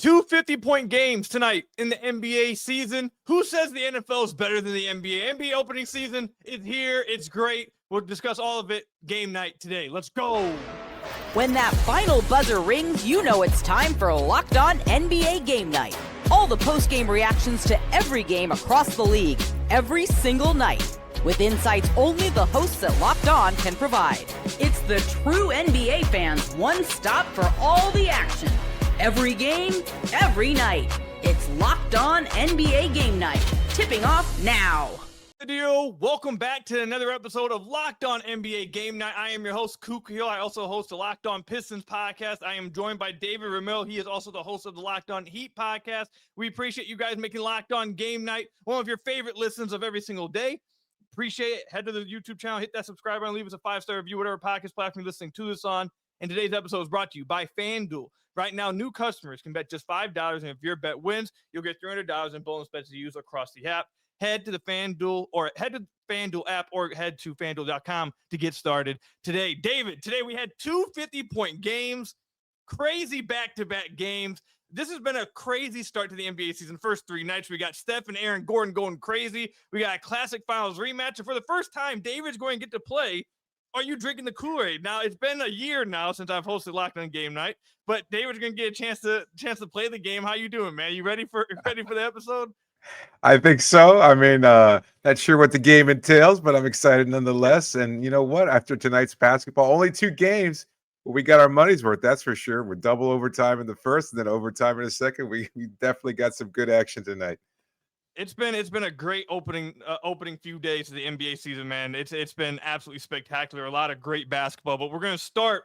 Two 50-point games tonight in the NBA season. Who says the NFL is better than the NBA? NBA opening season is here. It's great. We'll discuss all of it game night today. Let's go. When that final buzzer rings, you know it's time for Locked On NBA Game Night. All the post-game reactions to every game across the league, every single night, with insights only the hosts at Locked On can provide. It's the true NBA fans' one stop for all the action. Every game, every night. It's Locked On NBA Game Night. Tipping off now. Welcome back to another episode of Locked On NBA Game Night. I am your host, Kook Hill. I also host the Locked On Pistons podcast. I am joined by David Ramil. He is also the host of the Locked On Heat podcast. We appreciate you guys making Locked On Game Night one of your favorite listens of every single day. Appreciate it. Head to the YouTube channel, hit that subscribe button, leave us a 5-star review, whatever podcast platform you're listening to this on. And today's episode is brought to you by FanDuel. Right now, new customers can bet just $5, and if your bet wins, you'll get $300 in bonus bets to use across the app. Head to the FanDuel app or head to FanDuel.com to get started today. David, today we had two 50-point games, crazy back-to-back games. This has been a crazy start to the NBA season. First three nights, we got Steph and Aaron Gordon going crazy. We got a classic finals rematch. And for the first time, David's going to get to play Are You Drinking the Kool-Aid? Now, it's been a year now since I've hosted Locked On Game Night, but David's going to get a chance to play the game. How you doing, man? You ready for the episode? I think so. I mean, not sure what the game entails, but I'm excited nonetheless. And you know what? After tonight's basketball, only two games, we got our money's worth. That's for sure. We're double overtime in the first, and then overtime in the second. We definitely got some good action tonight. It's been a great opening few days of the NBA season, man. It's been absolutely spectacular. A lot of great basketball, but we're going to start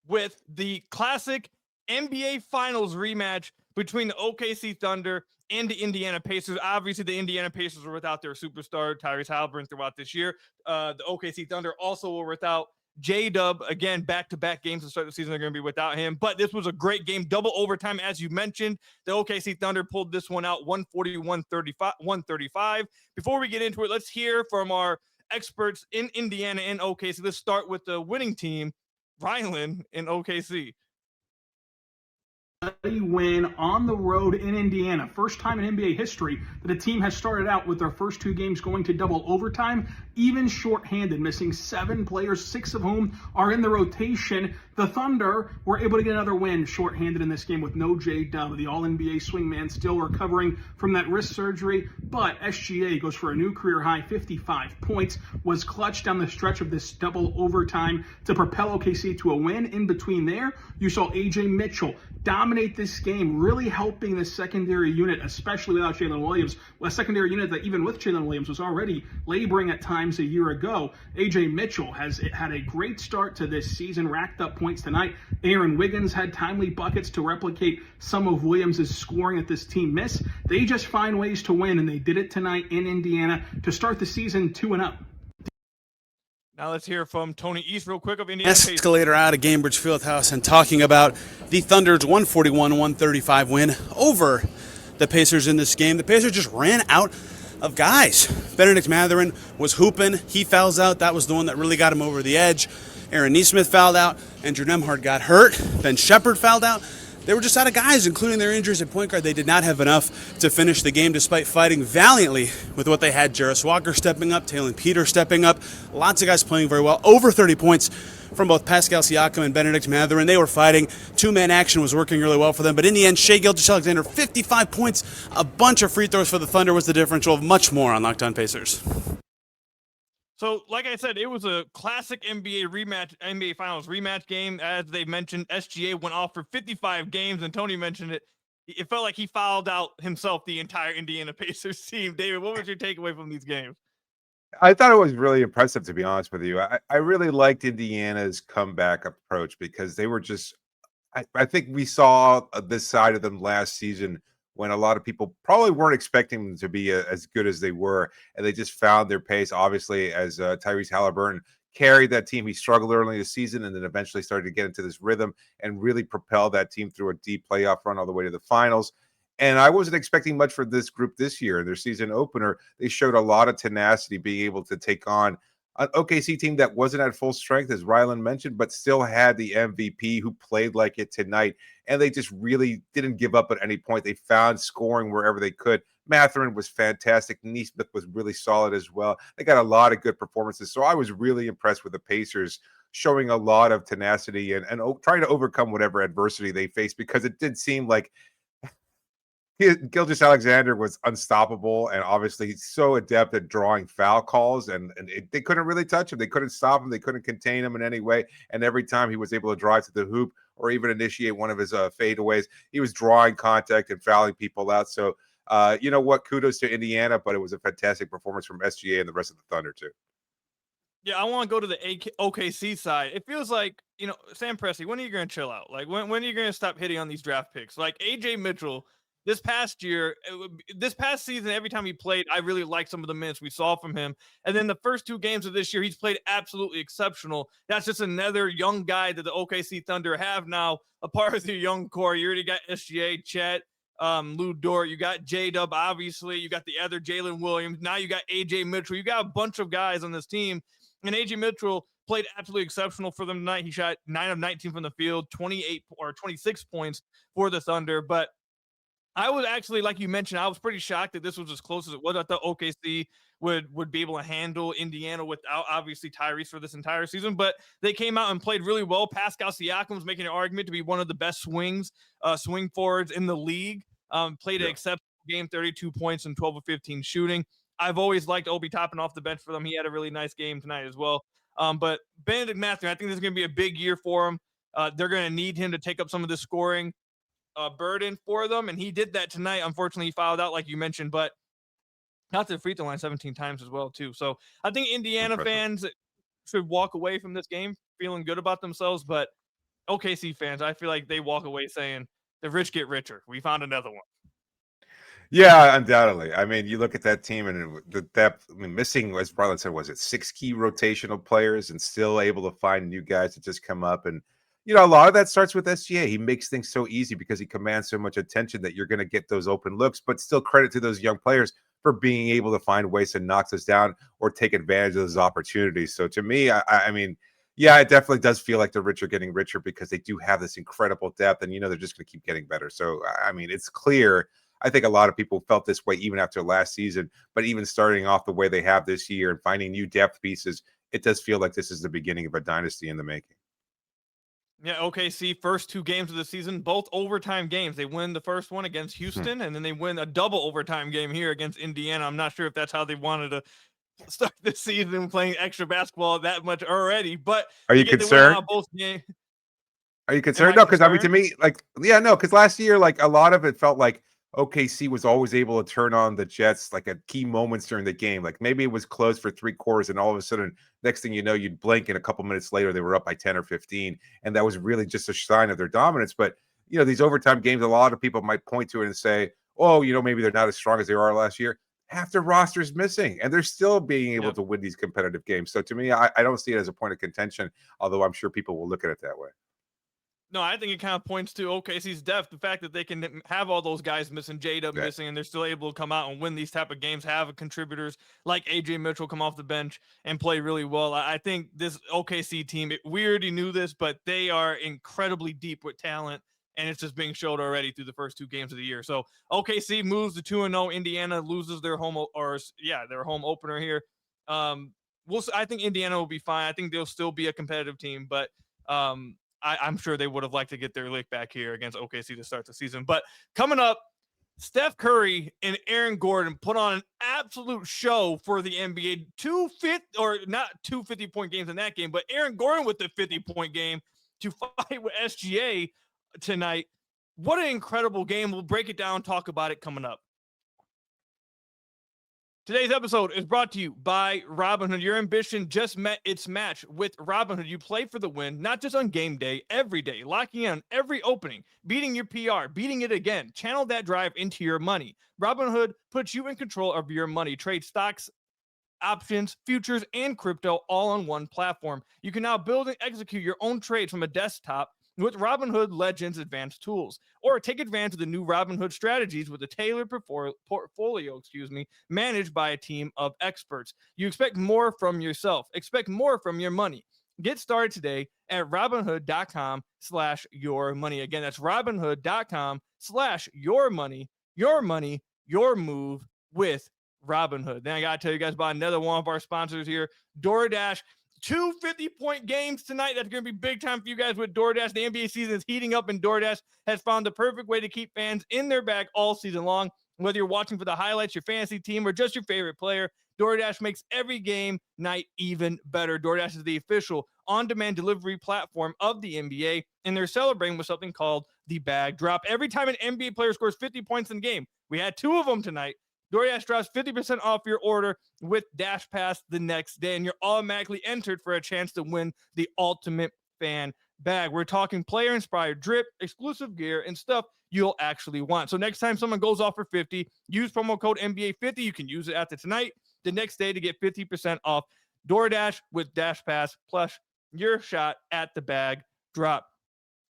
with the classic NBA Finals rematch between the OKC Thunder and the Indiana Pacers. Obviously, the Indiana Pacers were without their superstar, Tyrese Halliburton, throughout this year. The OKC Thunder also were without J-Dub. Again, back-to-back games to start the season, they're going to be without him. But this was a great game, double overtime, as you mentioned. The OKC Thunder pulled this one out, 140-135. Before we get into it, let's hear from our experts in Indiana and OKC. Let's start with the winning team, Rylan in OKC. Win on the road in Indiana. First time in NBA history that a team has started out with their first two games going to double overtime, even shorthanded, missing 7 players, 6 of whom are in the rotation. The Thunder were able to get another win shorthanded in this game with no J-Dub. The All-NBA swingman still recovering from that wrist surgery, but SGA goes for a new career high, 55 points, was clutch down the stretch of this double overtime to propel OKC to a win. In between there, you saw AJ Mitchell dominate this game, really helping the secondary unit, especially without Jalen Williams, a secondary unit that even with Jalen Williams was already laboring at times a year ago. AJ Mitchell has had a great start to this season, racked up points tonight. Aaron Wiggins had timely buckets to replicate some of Williams' scoring that this team missed. They just find ways to win, and they did it tonight in Indiana to start the season 2-0. Now let's hear from Tony East real quick of Indiana. Escalator out of Gainbridge Fieldhouse and talking about the Thunder's 141-135 win over the Pacers in this game. The Pacers just ran out of guys. Benedict Mathurin was hooping. He fouls out. That was the one that really got him over the edge. Aaron Nesmith fouled out. Andrew Nembhard got hurt. Ben Shepherd fouled out. They were just out of guys, including their injuries at point guard. They did not have enough to finish the game despite fighting valiantly with what they had. Jarris Walker stepping up, Taylor Peter stepping up. Lots of guys playing very well. Over 30 points from both Pascal Siakam and Benedict Mathurin. They were fighting. Two-man action was working really well for them. But in the end, Shai Gilgeous-Alexander, 55 points. A bunch of free throws for the Thunder was the differential. Of much more on Locked On Pacers. So, like I said, it was a classic NBA Finals rematch game. As they mentioned, SGA went off for 55 games, and Tony mentioned it. It felt like he fouled out himself the entire Indiana Pacers team. David, what was your takeaway from these games? I thought it was really impressive, to be honest with you. I really liked Indiana's comeback approach because they were just I think we saw this side of them last season when a lot of people probably weren't expecting them to be as good as they were, and they just found their pace. Obviously, as Tyrese Halliburton carried that team, he struggled early in the season and then eventually started to get into this rhythm and really propel that team through a deep playoff run all the way to the finals. And I wasn't expecting much for this group this year. In their season opener, they showed a lot of tenacity, being able to take on an OKC team that wasn't at full strength, as Rylan mentioned, but still had the MVP who played like it tonight. And they just really didn't give up at any point. They found scoring wherever they could. Matherin was fantastic. Neesmith was really solid as well. They got a lot of good performances. So I was really impressed with the Pacers showing a lot of tenacity and trying to overcome whatever adversity they faced, because it did seem like Gilgeous-Alexander was unstoppable and obviously so adept at drawing foul calls, and they couldn't really touch him. They couldn't stop him. They couldn't contain him in any way. And every time he was able to drive to the hoop or even initiate one of his fadeaways, he was drawing contact and fouling people out. So, you know what? Kudos to Indiana, but it was a fantastic performance from SGA and the rest of the Thunder too. Yeah, I want to go to the OKC side. It feels like, Sam Presti, when are you going to chill out? Like, when are you going to stop hitting on these draft picks? Like, AJ Mitchell, this past season, every time he played, I really liked some of the minutes we saw from him. And then the first 2 games of this year, he's played absolutely exceptional. That's just another young guy that the OKC Thunder have now, a part of their young core. You already got SGA, Chet, Lou Dort. You got J-Dub, obviously. You got the other Jalen Williams. Now you got AJ Mitchell. You got a bunch of guys on this team. And AJ Mitchell played absolutely exceptional for them tonight. He shot 9 of 19 from the field, 26 points for the Thunder. But I was actually, like you mentioned, I was pretty shocked that this was as close as it was. I thought OKC would be able to handle Indiana without, obviously, Tyrese for this entire season. But they came out and played really well. Pascal Siakam was making an argument to be one of the best swing forwards in the league. Played an exceptional game, 32 points and 12 of 15 shooting. I've always liked Obi Toppin off the bench for them. He had a really nice game tonight as well. But Benedict Mathurin, I think this is going to be a big year for him. They're going to need him to take up some of the scoring burden for them, and he did that tonight. Unfortunately, he fouled out, like you mentioned, but got to the free throw line 17 times as well, too. So I think Indiana fans should walk away from this game feeling good about themselves, but OKC fans, I feel like they walk away saying, the rich get richer. We found another one. Yeah, undoubtedly. I mean, you look at that team and the depth. I mean, missing, as Brian said, was it 6 key rotational players and still able to find new guys to just come up. And, a lot of that starts with SGA. He makes things so easy because he commands so much attention that you're going to get those open looks, but still credit to those young players for being able to find ways to knock us down or take advantage of those opportunities. So to me, I mean, yeah, it definitely does feel like the rich are getting richer because they do have this incredible depth, and, they're just going to keep getting better. So, I mean, it's clear. I think a lot of people felt this way even after last season, but even starting off the way they have this year and finding new depth pieces, it does feel like this is the beginning of a dynasty in the making. Yeah, OKC first 2 games of the season, both overtime games. They win the first one against Houston, and then they win a double overtime game here against Indiana. I'm not sure if that's how they wanted to start the season, playing extra basketball that much already. But are you concerned? Both games. Are you concerned? No, because I mean, to me, because last year, like a lot of it felt like OKC was always able to turn on the Jets like at key moments during the game. Like maybe it was closed for 3 quarters, and all of a sudden, next thing you know, you'd blink, and a couple minutes later, they were up by 10 or 15, and that was really just a sign of their dominance. But these overtime games, a lot of people might point to it and say, "Oh, maybe they're not as strong as they were last year." Half their roster's missing, and they're still being able to win these competitive games. So to me, I don't see it as a point of contention, although I'm sure people will look at it that way. No, I think it kind of points to OKC's depth, the fact that they can have all those guys missing, J-Dub missing, and they're still able to come out and win these type of games, have contributors like AJ Mitchell come off the bench and play really well. I think this OKC team, we already knew this, but they are incredibly deep with talent, and it's just being showed already through the first 2 games of the year. So OKC moves to 2-0. Indiana loses their home opener here. I think Indiana will be fine. I think they'll still be a competitive team, but I'm sure they would have liked to get their lick back here against OKC to start the season. But coming up, Steph Curry and Aaron Gordon put on an absolute show for the NBA. 50-point games in that game, but Aaron Gordon with the 50-point game to fight with SGA tonight. What an incredible game. We'll break it down, talk about it coming up. Today's episode is brought to you by Robinhood. Your ambition just met its match with Robinhood. You play for the win, not just on game day, every day, locking in on every opening, beating your PR, beating it again. Channel that drive into your money. Robinhood puts you in control of your money. Trade stocks, options, futures, and crypto all on one platform. You can now build and execute your own trades from a desktop with Robinhood Legends advanced tools, or take advantage of the new Robinhood Strategies with a tailored portfolio, managed by a team of experts. You expect more from yourself. Expect more from your money. Get started today at Robinhood.com/yourmoney. Again, that's Robinhood.com/yourmoney. Your money, your move with Robinhood. Then I got to tell you guys about another one of our sponsors here, DoorDash. 2 50-point games tonight. That's going to be big time for you guys with DoorDash. The NBA season is heating up, and DoorDash has found the perfect way to keep fans in their bag all season long. Whether you're watching for the highlights, your fantasy team, or just your favorite player, DoorDash makes every game night even better. DoorDash is the official on-demand delivery platform of the NBA, and they're celebrating with something called the bag drop. Every time an NBA player scores 50 points in a game, we had 2 of them tonight, DoorDash drops 50% off your order with Dash Pass the next day, and you're automatically entered for a chance to win the ultimate fan bag. We're talking player-inspired drip, exclusive gear, and stuff you'll actually want. So next time someone goes off for 50, use promo code NBA50. You can use it after tonight, the next day, to get 50% off DoorDash with Dash Pass, plus your shot at the bag drop.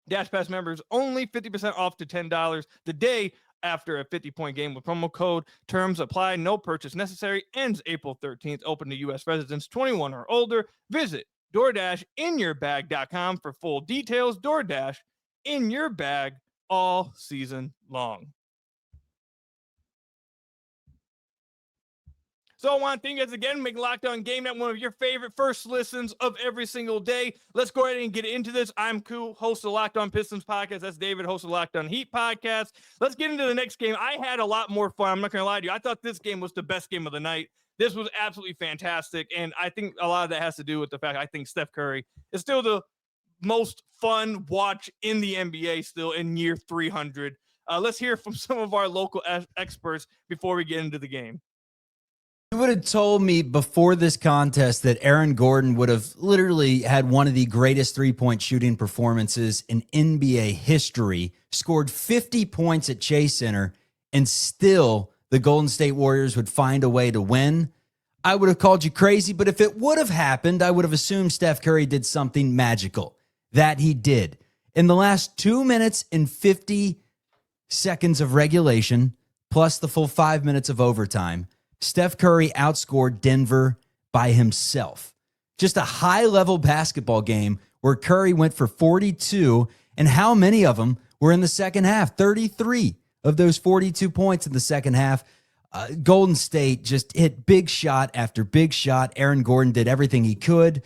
Dash Pass members only, 50% off to $10 the day after a 50-point game with promo code. Terms apply. No purchase necessary. Ends April 13th. Open to U.S. residents 21 or older. Visit DoorDashInYourBag.com for full details. DoorDash in your bag all season long. So I want to thank you guys again, make Locked On Game Night one of your favorite first listens of every single day. Let's go ahead and get into this. I'm Koo, host of Locked On Pistons podcast. That's David, host of Locked On Heat podcast. Let's get into the next game. I had a lot more fun. I'm not going to lie to you. I thought this game was the best game of the night. This was absolutely fantastic, and I think a lot of that has to do with the fact I think Steph Curry is still the most fun watch in the NBA still in year 300. Let's hear from some of our local experts before we get into the game. You would have told me before this contest that Aaron Gordon would have literally had one of the greatest three-point shooting performances in NBA history, scored 50 points at Chase Center, and still the Golden State Warriors would find a way to win. I would have called you crazy, but if it would have happened, I would have assumed Steph Curry did something magical. That he did. In the last 2 minutes and 50 seconds of regulation, plus the full 5 minutes of overtime, Steph Curry outscored Denver by himself. Just a high-level basketball game where Curry went for 42, and how many of them were in the second half? 33 of those 42 points in the second half. Golden State just hit big shot after big shot. Aaron Gordon did everything he could.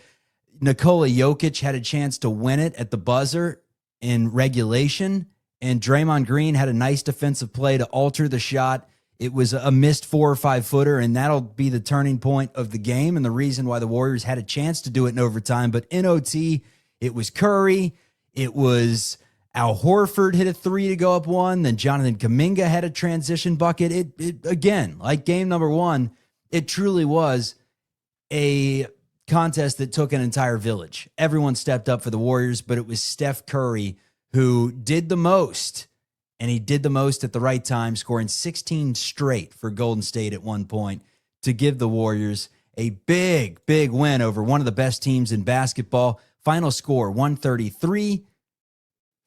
Nikola Jokic had a chance to win it at the buzzer in regulation, and Draymond Green had a nice defensive play to alter the shot. It was a missed 4 or 5 footer, and that'll be the turning point of the game and the reason why the Warriors had a chance to do it in overtime. But in OT, it was Curry. It was Al Horford hit a 3 to go up 1. Then Jonathan Kuminga had a transition bucket. It again, like game number 1, it truly was a contest that took an entire village. Everyone stepped up for the Warriors, but it was Steph Curry who did the most. And he did the most at the right time, scoring 16 straight for Golden State at one point to give the Warriors a big, big win over one of the best teams in basketball. Final score, 133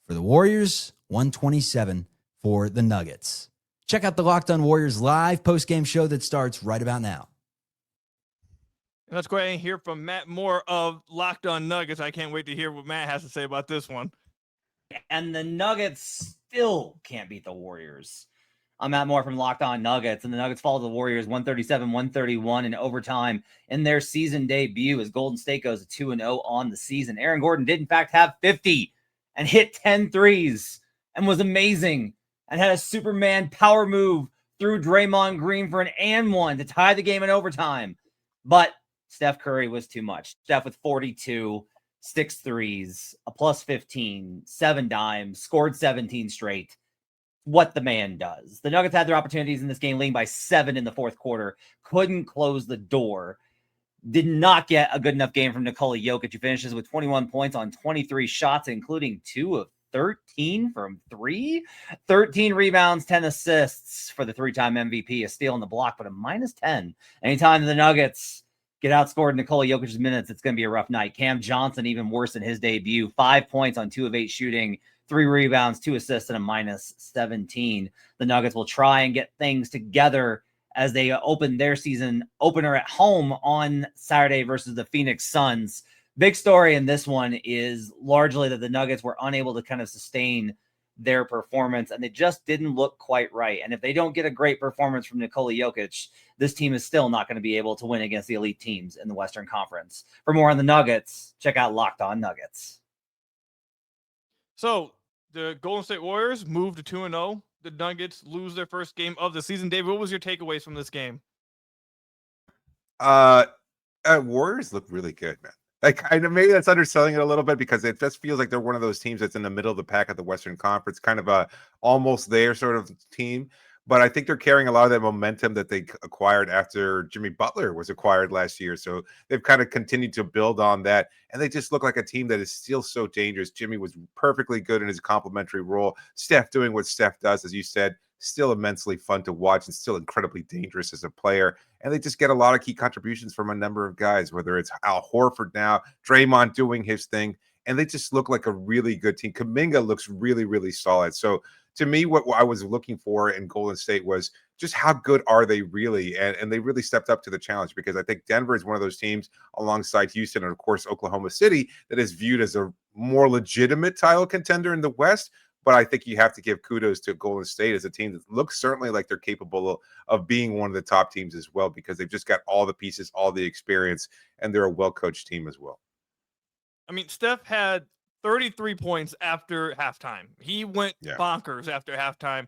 for the Warriors, 127 for the Nuggets. Check out the Locked On Warriors live post-game show that starts right about now. Let's go ahead and hear from Matt Moore of Locked On Nuggets. I can't wait to hear what Matt has to say about this one. And the Nuggets still can't beat the Warriors. I'm Matt Moore from Locked On Nuggets, and the Nuggets fall to the Warriors 137-131 in overtime in their season debut as Golden State goes to 2-0 on the season. Aaron Gordon did, in fact, have 50 and hit 10 threes and was amazing and had a Superman power move through Draymond Green for an and one to tie the game in overtime. But Steph Curry was too much. Steph with 42, 6 threes, a plus 15, 7 dimes, scored 17 straight. What the man does. The Nuggets had their opportunities in this game, leading by 7 in the fourth quarter. Couldn't close the door. Did not get a good enough game from Nikola Jokic, who finishes with 21 points on 23 shots, including 2 of 13 from 3. 13 rebounds, 10 assists for the 3-time MVP. A steal on the block, but a minus 10. Anytime the Nuggets get outscored Nikola Jokic's minutes, it's going to be a rough night. Cam Johnson, even worse than his debut, 5 points on 2 of 8 shooting, 3 rebounds, 2 assists, and a minus 17. The Nuggets will try and get things together as they open their season opener at home on Saturday versus the Phoenix Suns. Big story in this one is largely that the Nuggets were unable to kind of sustain their performance, and they just didn't look quite right. And if they don't get a great performance from Nikola Jokic, this team is still not going to be able to win against the elite teams in the Western Conference. For more on the Nuggets, check out Locked On Nuggets. So the Golden State Warriors moved to 2-0. The Nuggets lose their first game of the season. David, what was your takeaways from this game? Warriors look really good, man. Like, I know maybe that's underselling it a little bit because it just feels like they're one of those teams that's in the middle of the pack at the Western Conference, kind of a almost there sort of team. But I think they're carrying a lot of that momentum that they acquired after Jimmy Butler was acquired last year. So they've kind of continued to build on that. And they just look like a team that is still so dangerous. Jimmy was perfectly good in his complementary role. Steph doing what Steph does, as you said, still immensely fun to watch and still incredibly dangerous as a player. And they just get a lot of key contributions from a number of guys, whether it's Al Horford now, Draymond doing his thing. And they just look like a really good team. Kuminga looks really, really solid. So to me, what I was looking for in Golden State was just how good are they really? And they really stepped up to the challenge, because I think Denver is one of those teams alongside Houston and, of course, Oklahoma City that is viewed as a more legitimate title contender in the West. But I think you have to give kudos to Golden State as a team that looks certainly like they're capable of being one of the top teams as well, because they've just got all the pieces, all the experience, and they're a well-coached team as well. I mean, Steph had 33 points after halftime. He went bonkers after halftime,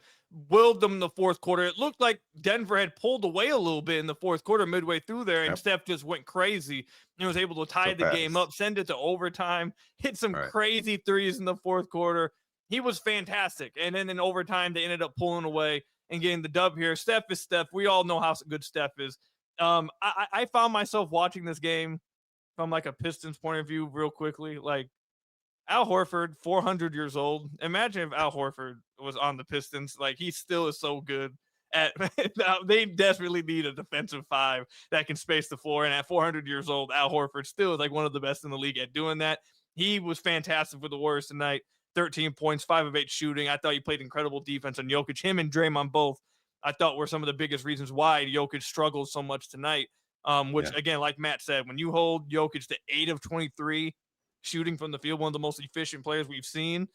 willed them in the fourth quarter. It looked like Denver had pulled away a little bit in the fourth quarter midway through there, and Steph just went crazy and was able to tie the game up, send it to overtime, hit some crazy threes in the fourth quarter. He was fantastic. And then in overtime, they ended up pulling away and getting the dub here. Steph is Steph. We all know how good Steph is. I found myself watching this game from like a Pistons point of view real quickly. Like, Al Horford, 400 years old. Imagine if Al Horford was on the Pistons. Like, he still is so good at they desperately need a defensive five that can space the floor. And at 400 years old, Al Horford still is like one of the best in the league at doing that. He was fantastic for the Warriors tonight. 13 points, 5 of 8 shooting. I thought he played incredible defense on Jokic. Him and Draymond both, I thought, were some of the biggest reasons why Jokic struggled so much tonight. Again, like Matt said, when you hold Jokic to 8 of 23 shooting from the field, one of the most efficient players we've seen,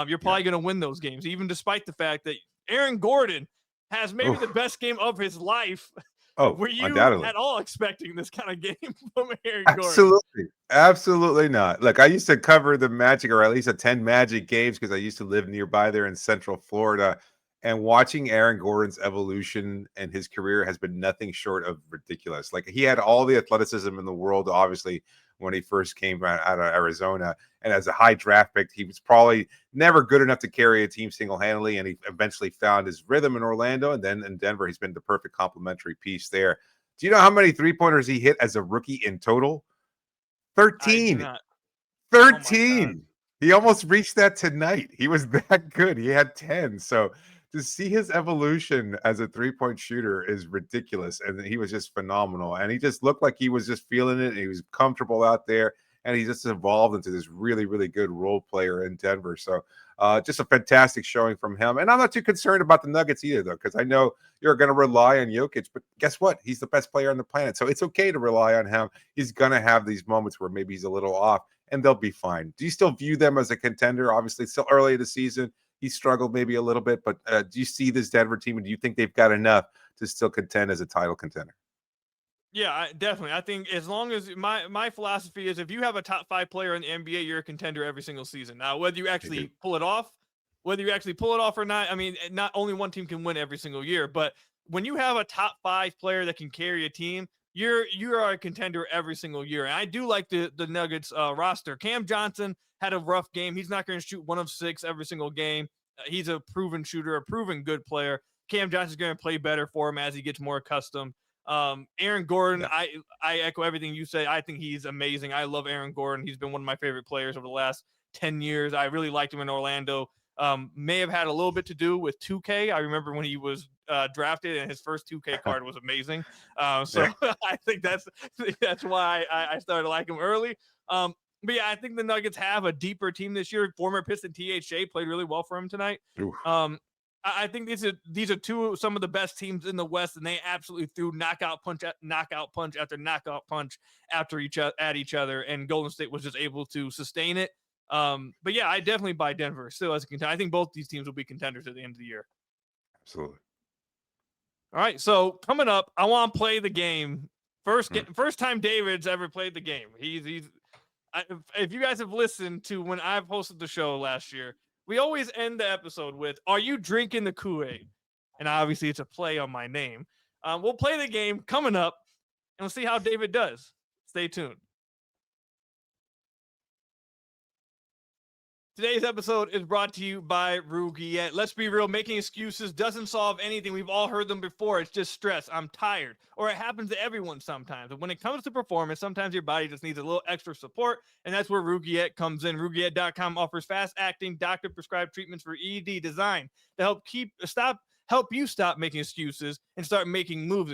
you're probably going to win those games, even despite the fact that Aaron Gordon has maybe the best game of his life. Were you undoubtedly at all expecting this kind of game from Aaron Gordon? Absolutely not. Look, I used to cover the Magic, or at least attend Magic games, because I used to live nearby there in Central Florida. And watching Aaron Gordon's evolution and his career has been nothing short of ridiculous. Like, he had all the athleticism in the world, obviously, when he first came out of Arizona. And as a high draft pick, he was probably never good enough to carry a team single-handedly, and he eventually found his rhythm in Orlando. And then in Denver, he's been the perfect complementary piece there. Do you know how many three-pointers he hit as a rookie in total? 13. 13. He almost reached that tonight. He was that good. He had 10. So to see his evolution as a three-point shooter is ridiculous. And he was just phenomenal. And he just looked like he was just feeling it. And he was comfortable out there. And he just evolved into this really, really good role player in Denver. So just a fantastic showing from him. And I'm not too concerned about the Nuggets either, though, because I know you're going to rely on Jokic. But guess what? He's the best player on the planet. So it's okay to rely on him. He's going to have these moments where maybe he's a little off, and they'll be fine. Do you still view them as a contender? Obviously, it's still early in the season. He struggled maybe a little bit, but do you see this Denver team, and do you think they've got enough to still contend as a title contender? Yeah, definitely. I think as long as my philosophy is, if you have a top 5 player in the NBA, you're a contender every single season. Now, whether you actually pull it off or not, I mean, not only one team can win every single year, but when you have a top 5 player that can carry a team, you are a contender every single year. And I do like the Nuggets roster. Cam Johnson had a rough game. He's not going to shoot 1 of 6 every single game. He's a proven shooter, a proven good player. Cam Johnson's going to play better for him as he gets more accustomed. Aaron Gordon, I echo everything you say. I think he's amazing. I love Aaron Gordon. He's been one of my favorite players over the last 10 years. I really liked him in Orlando. may have had a little bit to do with 2K. I remember when he was drafted and his first 2K card was amazing. So I think that's why I started liking him early. But yeah, I think the Nuggets have a deeper team this year. Former Piston THJ played really well for him tonight. I think these are some of the best teams in the West, and they absolutely threw knockout punch after knockout punch at each other, and Golden State was just able to sustain it. But yeah, I definitely buy Denver still as a contender. I think both these teams will be contenders at the end of the year. Absolutely. All right, so coming up, I want to play the game. First time David's ever played the game. If you guys have listened to when I've hosted the show last year, we always end the episode with, "Are you drinking the Kool-Aid?" And obviously it's a play on my name. We'll play the game coming up, and we'll see how David does. Stay tuned. Today's episode is brought to you by RobinhoodYou. Let's be real, making excuses doesn't solve anything. We've all heard them before. It's just stress. I'm tired. Or it happens to everyone sometimes. But when it comes to performance, sometimes your body just needs a little extra support, and that's where RobinhoodYou comes in. RobinhoodYou.com offers fast-acting, doctor-prescribed treatments for ED designed to help you stop making excuses and start making moves,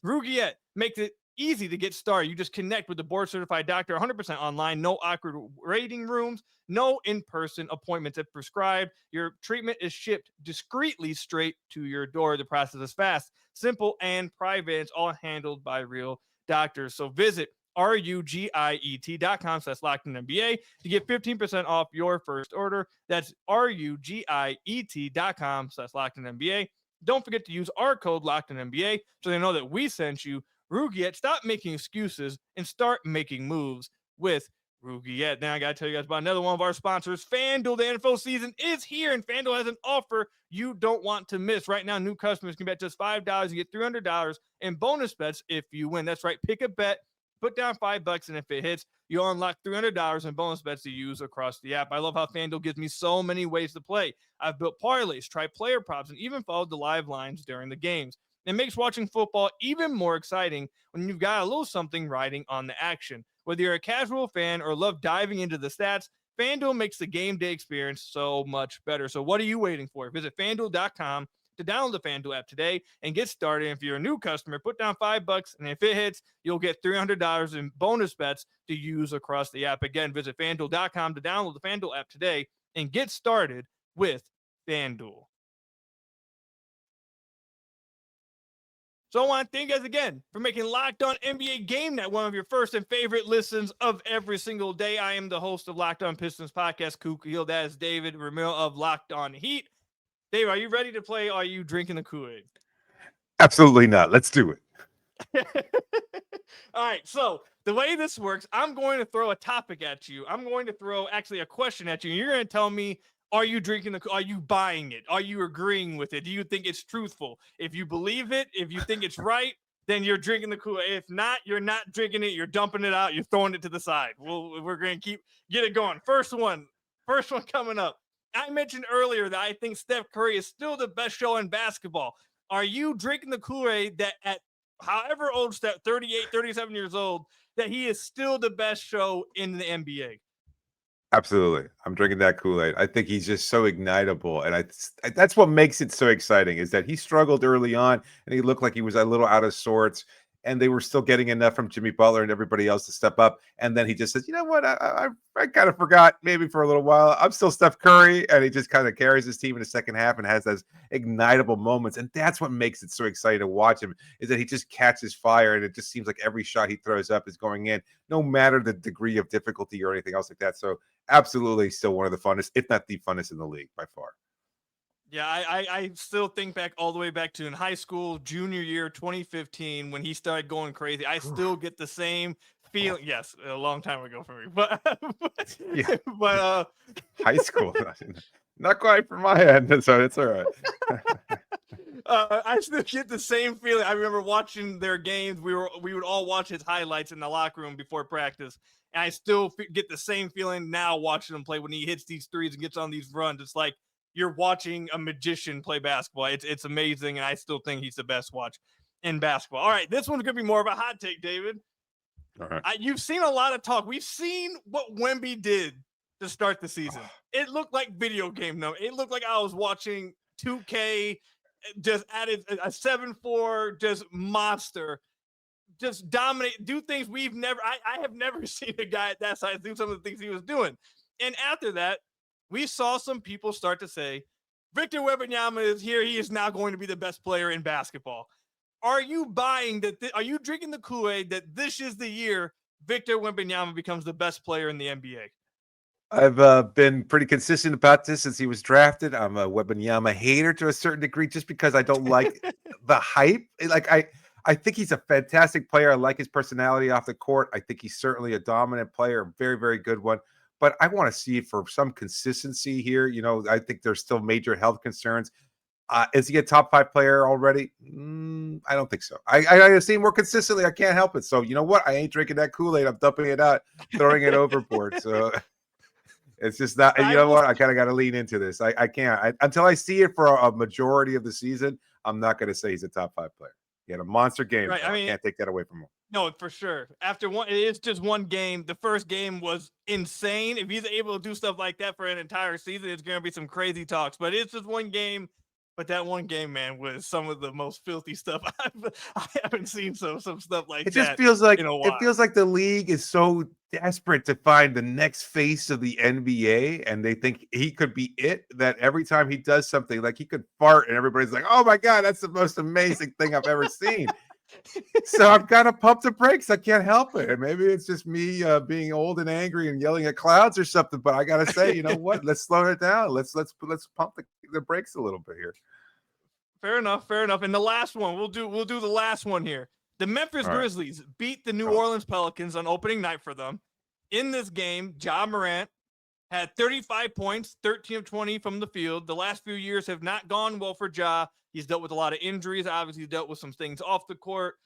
RobinhoodYou makes it easy to get started. You just connect with the board-certified doctor 100% online, no awkward waiting rooms, no in-person appointments. If prescribed, your treatment is shipped discreetly straight to your door. The process is fast, simple, and private. It's all handled by real doctors. So visit RUGIET.com/LockedInNBA to get 15% off your first order. That's RUGIET.com/LockedInNBA. Don't forget to use our code LockedInNBA so they know that we sent you. RobinhoodYou, stop making excuses and start making moves with RobinhoodYou. Now I got to tell you guys about another one of our sponsors, FanDuel. The NFL season is here, and FanDuel has an offer you don't want to miss. Right now, new customers can bet just $5 and get $300 in bonus bets if you win. That's right. Pick a bet, put down $5, and if it hits, you'll unlock $300 in bonus bets to use across the app. I love how FanDuel gives me so many ways to play. I've built parlays, tried player props, and even followed the live lines during the games. It makes watching football even more exciting when you've got a little something riding on the action. Whether you're a casual fan or love diving into the stats, FanDuel makes the game day experience so much better. So what are you waiting for? Visit FanDuel.com to download the FanDuel app today and get started. If you're a new customer, put down $5, and if it hits, you'll get $300 in bonus bets to use across the app. Again, visit FanDuel.com to download the FanDuel app today and get started with FanDuel. So I want to thank you guys again for making Locked On NBA Game Night one of your first and favorite listens of every single day. I am the host of Locked On Pistons podcast, Kool-Aid. That is David Ramil of Locked On Heat. Dave, are you ready to play? Are you drinking the Kool-Aid? Absolutely not. Let's do it. All right. So the way this works, I'm going to throw a topic at you. I'm going to throw actually a question at you. And you're going to tell me, are you drinking are you buying it? Are you agreeing with it? Do you think it's truthful? If you believe it, if you think it's right, then you're drinking the Kool-Aid. If not, you're not drinking it. You're dumping it out. You're throwing it to the side. We're going to get it going. First one coming up. I mentioned earlier that I think Steph Curry is still the best show in basketball. Are you drinking the Kool-Aid that at however old Steph, 38, 37 years old, that he is still the best show in the NBA? Absolutely. I'm drinking that Kool-Aid. I think he's just so ignitable. And that's what makes it so exciting, is that he struggled early on and he looked like he was a little out of sorts, and they were still getting enough from Jimmy Butler and everybody else to step up. And then he just says, you know what? I kind of forgot maybe for a little while. I'm still Steph Curry. And he just kind of carries his team in the second half and has those ignitable moments. And that's what makes it so exciting to watch him, is that he just catches fire. And it just seems like every shot he throws up is going in, no matter the degree of difficulty or anything else like that. So absolutely still one of the funnest, if not the funnest in the league by far. Yeah, I still think back all the way back to in high school, junior year, 2015, when he started going crazy. I still get the same feeling. Yes, a long time ago for me, but Yeah. but High school, not quite from my end, so it's all right. I still get the same feeling. I remember watching their games. We would all watch his highlights in the locker room before practice, and I still get the same feeling now watching him play when he hits these threes and gets on these runs. It's like you're watching a magician play basketball. It's amazing, and I still think he's the best watch in basketball. All right, this one's going to be more of a hot take, David. All right. You've seen a lot of talk. We've seen what Wemby did to start the season. It looked like video game number. It looked like I was watching 2K just added a 7-4 just monster. Just dominate, do things I have never seen a guy at that size do some of the things he was doing. And after that, we saw some people start to say, Victor Wembanyama is here. He is now going to be the best player in basketball. Are you buying that? Are you drinking the Kool-Aid that this is the year Victor Wembanyama becomes the best player in the NBA? I've been pretty consistent about this since he was drafted. I'm a Wembanyama hater to a certain degree, just because I don't like the hype. Like I think he's a fantastic player. I like his personality off the court. I think he's certainly a dominant player, a very, very good one. But I want to see it for some consistency here. You know, I think there's still major health concerns. Is he a top 5 player already? I don't think so. I see him more consistently. I can't help it. So you know what? I ain't drinking that Kool-Aid. I'm dumping it out, throwing it overboard. So it's just not. You know what? I kind of got to lean into this. I can't until I see it for a majority of the season. I'm not going to say he's a top 5 player. He had a monster game. Right. I can't take that away from him. No, for sure. After one, it's just one game. The first game was insane. If he's able to do stuff like that for an entire season, it's going to be some crazy talks. But it's just one game. But that one game, man, was some of the most filthy stuff I haven't seen. Some stuff like that. It just feels like the league is so desperate to find the next face of the NBA, and they think he could be it. That every time he does something, like he could fart, and everybody's like, "Oh my god, that's the most amazing thing I've ever seen." So I've got to pump the brakes. I can't help it. And maybe it's just me being old and angry and yelling at clouds or something. But I got to say, you know what? Let's slow it down. Let's pump the brakes a little bit here. Fair enough. And the last one, we'll do the last one here. The Memphis Grizzlies beat the New Orleans Pelicans on opening night for them. In this game, Ja Morant had 35 points, 13 of 20 from the field. The last few years have not gone well for Ja. He's dealt with a lot of injuries. Obviously, he's dealt with some things off the court.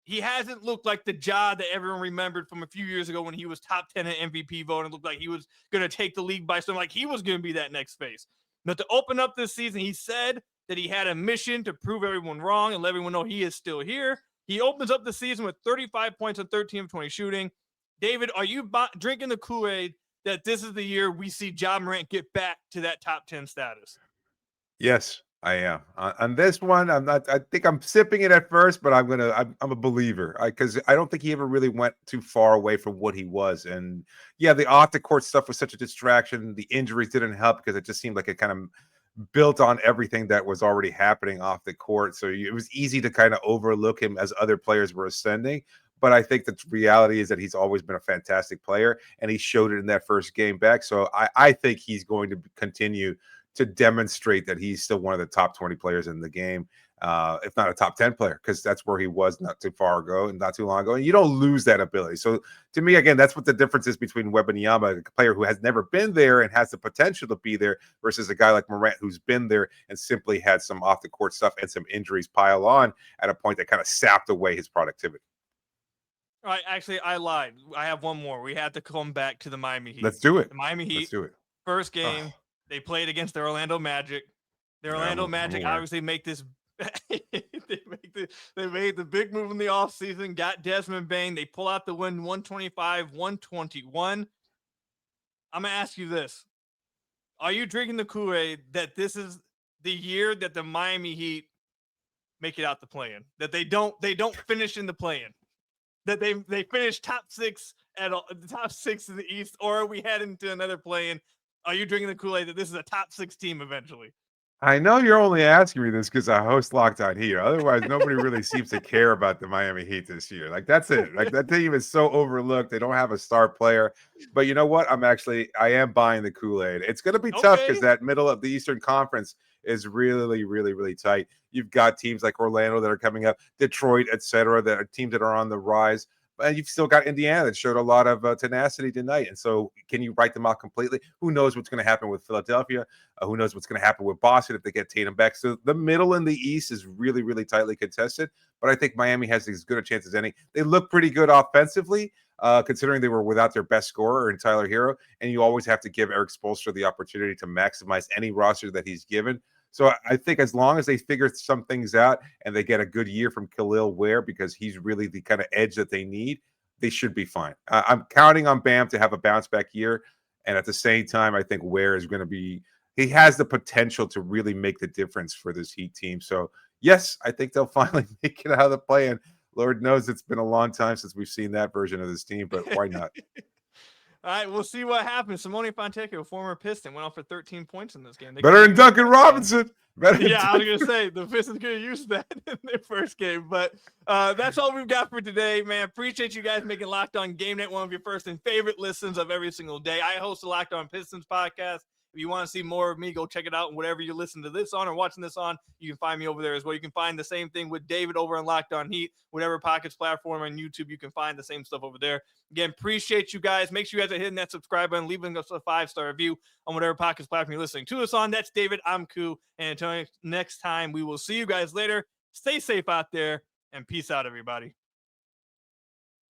He hasn't looked like the Ja that everyone remembered from a few years ago when he was top 10 in MVP vote and looked like he was going to take the league by storm, like he was going to be that next face. But to open up this season, he said that he had a mission to prove everyone wrong and let everyone know he is still here. He opens up the season with 35 points and 13 of 20 shooting. David, are you drinking the Kool-Aid that this is the year we see Ja Morant get back to that top 10 status? Yes, I am. On this one, I'm not. I think I'm sipping it at first, but I'm a believer because I don't think he ever really went too far away from what he was. And yeah, the off the court stuff was such a distraction. The injuries didn't help because it just seemed like it kind of built on everything that was already happening off the court. So it was easy to kind of overlook him as other players were ascending. But I think the reality is that he's always been a fantastic player, and he showed it in that first game back. So I think he's going to continue to demonstrate that he's still one of the top 20 players in the game, if not a top 10 player, because that's where he was not too far ago and not too long ago. And you don't lose that ability. So to me, again, that's what the difference is between Wembanyama, a player who has never been there and has the potential to be there, versus a guy like Morant who's been there and simply had some off the court stuff and some injuries pile on at a point that kind of sapped away his productivity. All right, actually, I lied. I have one more. We have to come back to the Miami Heat. Let's do it. The Miami Heat. Let's do it. First game, they played against the Orlando Magic. The Orlando Magic obviously make this. they made the big move in the offseason, got Desmond Bane. They pull out the win 125-121. I'm going to ask you this. Are you drinking the Kool-Aid that this is the year that the Miami Heat make it out the play-in? That they don't finish in the play-in? That they finish top 6 at the top 6 in the East, or are we heading to another play-in? Are you drinking the Kool-Aid that this is a top 6 team eventually? I know you're only asking me this because I host Locked On Heat. Otherwise, nobody really seems to care about the Miami Heat this year. Like, that's it. Like, that team is so overlooked. They don't have a star player. But you know what? I am buying the Kool-Aid. It's going to be tough because that middle of the Eastern Conference is really, really, really tight. You've got teams like Orlando that are coming up, Detroit, etc., that are teams that are on the rise. And you've still got Indiana that showed a lot of tenacity tonight. And so can you write them out completely? Who knows what's going to happen with Philadelphia? Who knows what's going to happen with Boston if they get Tatum back? So the middle in the East is really, really tightly contested. But I think Miami has as good a chance as any. They look pretty good offensively, considering they were without their best scorer in Tyler Hero. And you always have to give Eric Spoelstra the opportunity to maximize any roster that he's given. So I think as long as they figure some things out and they get a good year from Khalil Ware, because he's really the kind of edge that they need, they should be fine. I'm counting on Bam to have a bounce back year. And at the same time, I think Ware is going to be, he has the potential to really make the difference for this Heat team. So, yes, I think they'll finally make it out of the play-in. Lord knows it's been a long time since we've seen that version of this team, but why not? All right, we'll see what happens. Simone Fontecchio, former Piston, went off for 13 points in this game. Better than Duncan Robinson. Yeah, I was going to say, the Pistons could have used that in their first game. But that's all we've got for today, man. Appreciate you guys making Locked On Game Night one of your first and favorite listens of every single day. I host the Locked On Pistons podcast. If you want to see more of me, go check it out. Whatever you listen to this on or watching this on, you can find me over there as well. You can find the same thing with David over on Locked On Heat. Whatever Pockets platform on YouTube, you can find the same stuff over there. Again, appreciate you guys. Make sure you guys are hitting that subscribe button, leaving us a 5-star review on whatever Pockets platform you're listening to us on. That's David. I'm Koo. And until next time, we will see you guys later. Stay safe out there, and peace out, everybody.